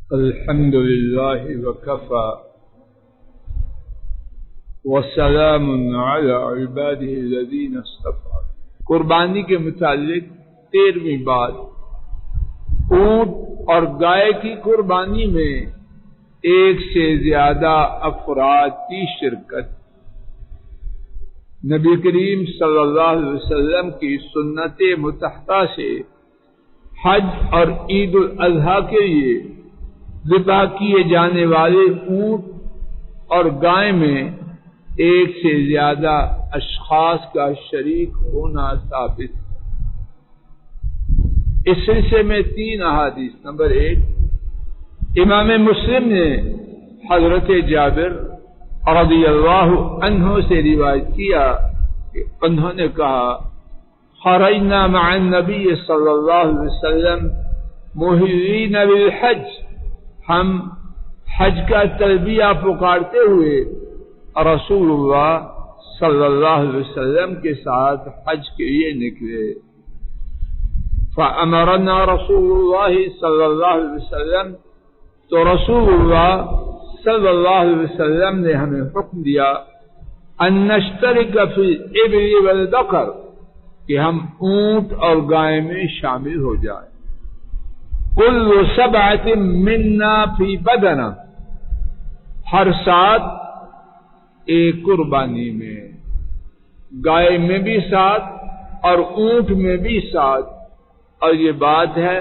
الحمد لله وكفى وسلام على عباده الذين اصطفى. قربانی کے متعلق 13ویں بات. اونٹ اور گائے کی قربانی میں ایک سے زیادہ افراد کی شرکت. نبی کریم صلی اللہ علیہ وسلم کی سنت متحدہ سے حج اور عید الاضحیٰ کے لیے ذبح کیے جانے والے اونٹ اور گائے میں ایک سے زیادہ اشخاص کا شریک ہونا ثابت. اس سلسلے میں 3 احادیث. نمبر 1، امام مسلم نے حضرت جابر رضی اللہ عنہ سے روایت کیا کہ انہوں نے کہا خرجنا مع النبی صلی اللہ علیہ وسلم مہلین بالحج، ہم حج کا تلبیہ پکارتے ہوئے رسول اللہ صلی اللہ علیہ وسلم کے ساتھ حج کے لیے نکلے. فأمرنا رسول اللہ صلی اللہ علیہ وسلم، تو رسول اللہ صلی اللہ علیہ وسلم نے ہمیں حکم دیا ان نشترک فی الابل والبقر، کہ ہم اونٹ اور گائے میں شامل ہو جائیں. کل 7 منا فی بدنہ، ہر 7 ایک قربانی میں، گائے میں بھی 7 اور اونٹ میں بھی 7. اور یہ بات ہے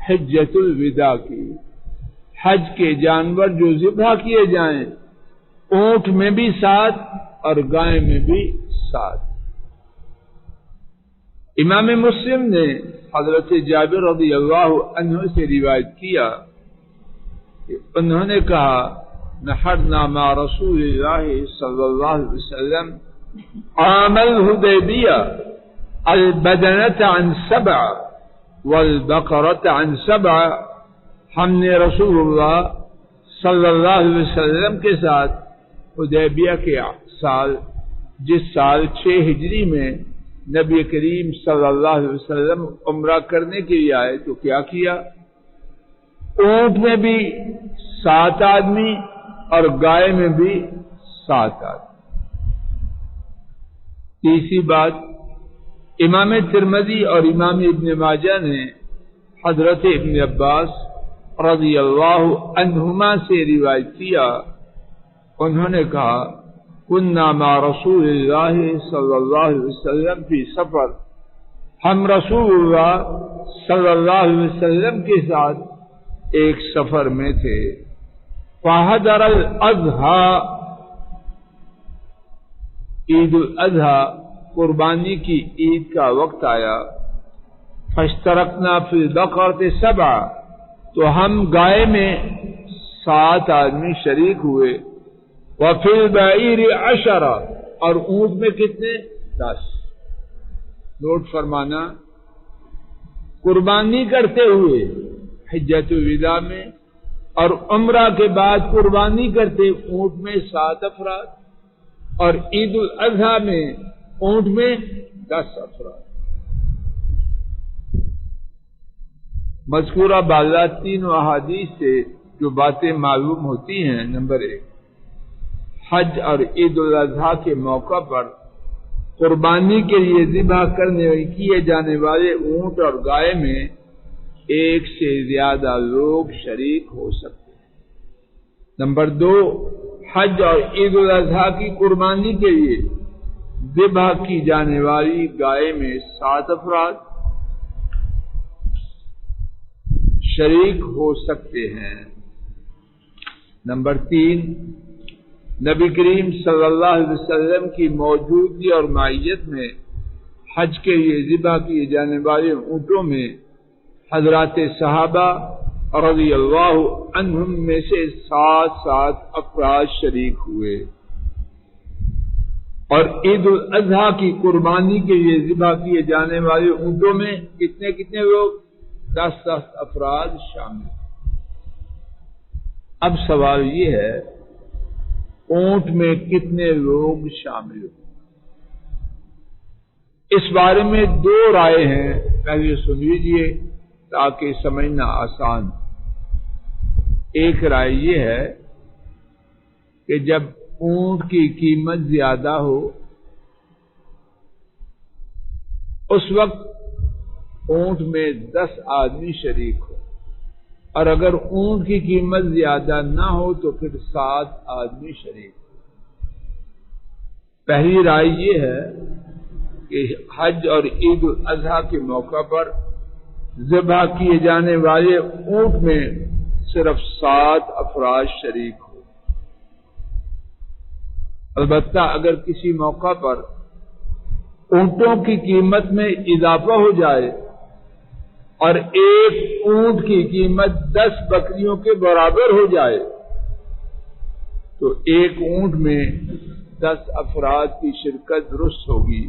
حجۃ الوداع کی. حج کے جانور جو ذبح کیے جائیں، اونٹ میں بھی 7 اور گائے میں بھی 7. امام مسلم نے حضرت جابر رضی اللہ عنہ سے روایت کیا کہ انہوں نے کہا نحرنا مع رسول اللہ صلی اللہ علیہ وسلم عام الہدیبیہ البدنۃ عن 7 والبقرۃ عن 7. ہم نے رسول اللہ صلی اللہ علیہ وسلم کے ساتھ حدیبیہ کے سال، جس سال 6 ہجری میں نبی کریم صلی اللہ علیہ وسلم عمرہ کرنے کے لیے آئے، تو کیا کیا؟ اونٹ میں بھی 7 آدمی اور گائے میں بھی 7 آدمی. تیسری بات، امام ترمذی اور امام ابن ماجہ نے حضرت ابن عباس رضی اللہ عنہما سے روایت کیا، انہوں نے کہا کننا مع رسول اللہ صلی اللہ علیہ وسلم فی سفر، ہم رسول اللہ صلی اللہ علیہ وسلم کے ساتھ ایک سفر میں تھے. فحضر الاضحیٰ، عید الاضحیٰ قربانی کی عید کا وقت آیا. فاشترکنا فی البقرۃ 7، تو ہم گائے میں 7 آدمی شریک ہوئے. وفی البعیر 10، اور اونٹ میں کتنے؟ 10. نوٹ فرمانا، قربانی کرتے ہوئے حجۃ الوداع میں اور عمرہ کے بعد قربانی کرتے اونٹ میں 7 افراد، اور عید الاضحیٰ میں اونٹ میں 10 افراد. مذکورہ بالا 3 احادیث سے جو باتیں معلوم ہوتی ہیں. نمبر 1، حج اور عید الاضحیٰ کے موقع پر قربانی کے لیے ذبح کیے جانے والے اونٹ اور گائے میں ایک سے زیادہ لوگ شریک ہو سکتے ہیں. نمبر 2، حج اور عید الاضحیٰ کی قربانی کے لیے ذبح کی جانے والی گائے میں 7 افراد شریک ہو سکتے ہیں. نمبر 3، نبی کریم صلی اللہ علیہ وسلم کی موجودگی اور معیت میں حج کے لیے ذبح کیے جانے والے اونٹوں میں حضرات صحابہ رضی اللہ عنہم میں سے 7 افراد شریک ہوئے. اور عید الاضحیٰ کی قربانی کے لیے ذبح کیے جانے والے اونٹوں میں کتنے لوگ؟ 10 افراد شامل. اب سوال یہ ہے اونٹ میں کتنے لوگ شامل ہوں؟ اس بارے میں 2 رائے ہیں، پہلے سن لیجیے تاکہ سمجھنا آسان. ایک رائے یہ ہے کہ جب اونٹ کی قیمت زیادہ ہو اس وقت اونٹ میں 10 آدمی شریک ہو، اور اگر اونٹ کی قیمت زیادہ نہ ہو تو پھر 7 آدمی شریک ہو۔ پہلی رائے یہ ہے کہ حج اور عید الاضحیٰ کے موقع پر ذبح کیے جانے والے اونٹ میں صرف 7 افراد شریک ہو۔ البتہ اگر کسی موقع پر اونٹوں کی قیمت میں اضافہ ہو جائے اور ایک اونٹ کی قیمت 10 بکریوں کے برابر ہو جائے تو ایک اونٹ میں 10 افراد کی شرکت درست ہوگی۔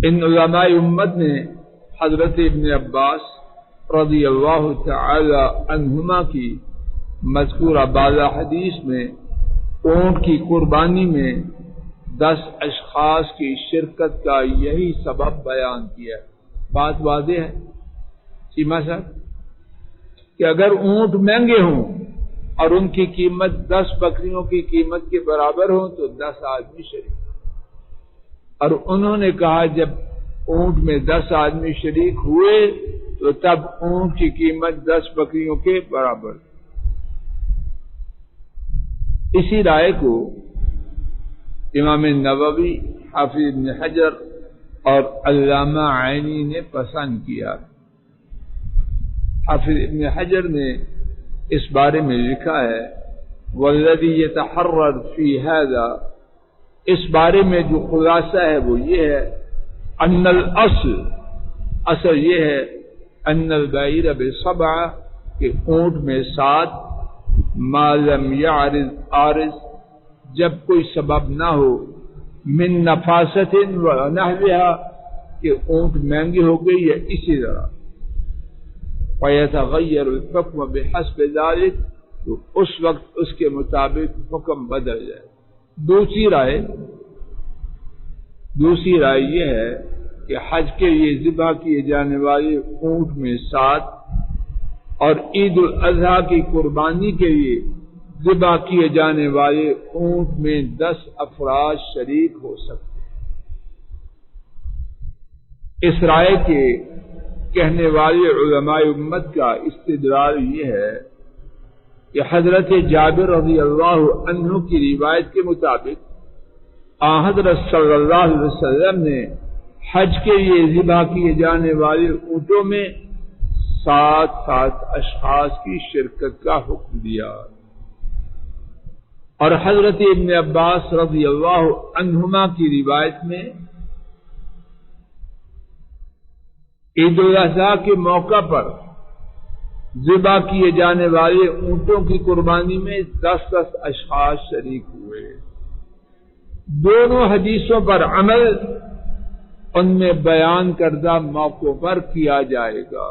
ان علماء امت نے حضرت ابن عباس رضی اللہ تعالی عنہما کی مذکورہ بعض حدیث میں اونٹ کی قربانی میں 10 اشخاص کی شرکت کا یہی سبب بیان کیا ہے۔ بات واضح ہے سیما صاحب کہ اگر اونٹ مہنگے ہوں اور ان کی قیمت 10 بکریوں کی قیمت کے برابر ہو تو 10 آدمی شریک، اور انہوں نے کہا جب اونٹ میں 10 آدمی شریک ہوئے تو تب اونٹ کی قیمت 10 بکریوں کے برابر۔ اسی رائے کو امام نووی، حافظ ابن حجر اور علامہ عینی نے پسند کیا۔ حافظ ابن حجر نے اس بارے میں لکھا ہے والذی یتحرر فی ھذا، اس بارے میں جو خلاصہ ہے وہ یہ ہے ان اصل یہ ہے ان البعیر ب7، کہ اونٹ میں 7 ما لم یعرض عارض، جب کوئی سبب نہ ہو، من نفاست و نحوها، کہ اونٹ مہنگی ہو گئی یا اسی طرح، فیتغیر الحکم بحسب ذلک، تو اس وقت اس کے مطابق حکم بدل جائے۔ دوسری رائے یہ ہے کہ حج کے لیے ذبح کیے جانے والے اونٹ میں 7 اور عید الاضحیٰ کی قربانی کے لیے ذبح کیے جانے والے اونٹ میں 10 افراد شریک ہو سکتے ہیں۔ اس رائے کے کہنے والے علماء امت کا استدلال یہ ہے کہ حضرت جابر رضی اللہ عنہ کی روایت کے مطابق حضرت صلی اللہ علیہ وسلم نے حج کے لیے ذبح کیے جانے والے اونٹوں میں 7 اشخاص کی شرکت کا حکم دیا، اور حضرت ابن عباس رضی اللہ عنہما کی روایت میں عید الاضحیٰ کے موقع پر ذبح کیے جانے والے اونٹوں کی قربانی میں 10 اشخاص شریک ہوئے۔ دونوں حدیثوں پر عمل ان میں بیان کردہ موقعوں پر کیا جائے گا۔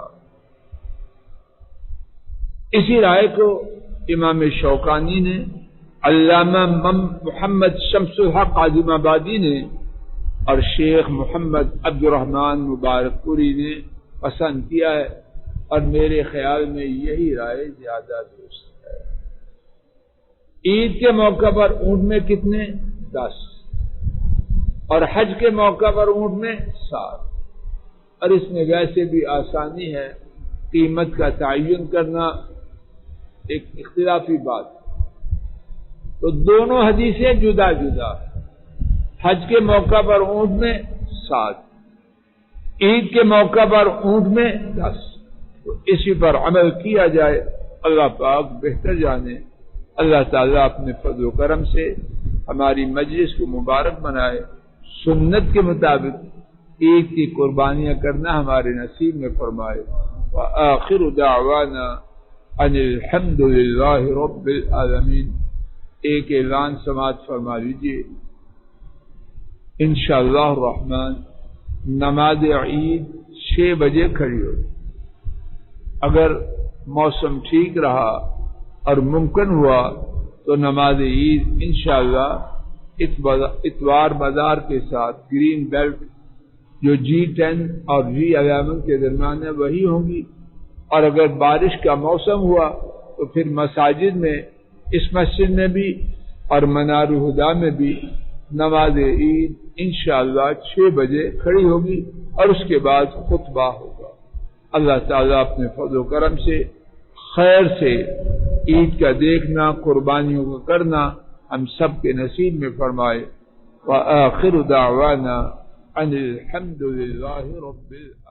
اسی رائے کو امام شوکانی نے، علامہ محمد شمس الحق عظیم آبادی نے اور شیخ محمد عبد الرحمن مبارک پوری نے پسند کیا ہے، اور میرے خیال میں یہی رائے زیادہ درست ہے۔ عید کے موقع پر اونٹ میں کتنے؟ 10، اور حج کے موقع پر اونٹ میں 7، اور اس میں ویسے بھی آسانی ہے، قیمت کا تعین کرنا ایک اختلافی بات، تو دونوں حدیثیں جدا جدا، حج کے موقع پر اونٹ میں 7، عید کے موقع پر اونٹ میں 10، تو اسی پر عمل کیا جائے۔ اللہ پاک بہتر جانے۔ اللہ تعالیٰ اپنے فضل و کرم سے ہماری مجلس کو مبارک بنائے، سنت کے مطابق عید کی قربانیاں کرنا ہمارے نصیب میں فرمائے۔ وآخر دعوانا ان الحمد للہ رب العالمین۔ ایک اعلان سماعت فرما لیجیے۔ انشاءاللہ الرحمن نماز عید 6 بجے کھڑی ہو، اگر موسم ٹھیک رہا اور ممکن ہوا تو نماز عید انشاءاللہ اتوار بازار کے ساتھ گرین بیلٹ جو G10 اور G11 کے درمیان ہے وہی ہوں گی، اور اگر بارش کا موسم ہوا تو پھر مساجد میں، اس مسجد میں بھی اور منار الہدی میں بھی نماز عید انشاءاللہ 6 بجے کھڑی ہوگی اور اس کے بعد خطبہ ہوگا۔ اللہ تعالیٰ اپنے فضل و کرم سے خیر سے عید کا دیکھنا، قربانیوں کا کرنا ہم سب کے نصیب میں فرمائے۔ وآخر دعوانا ان الحمد للہ رب العالمین۔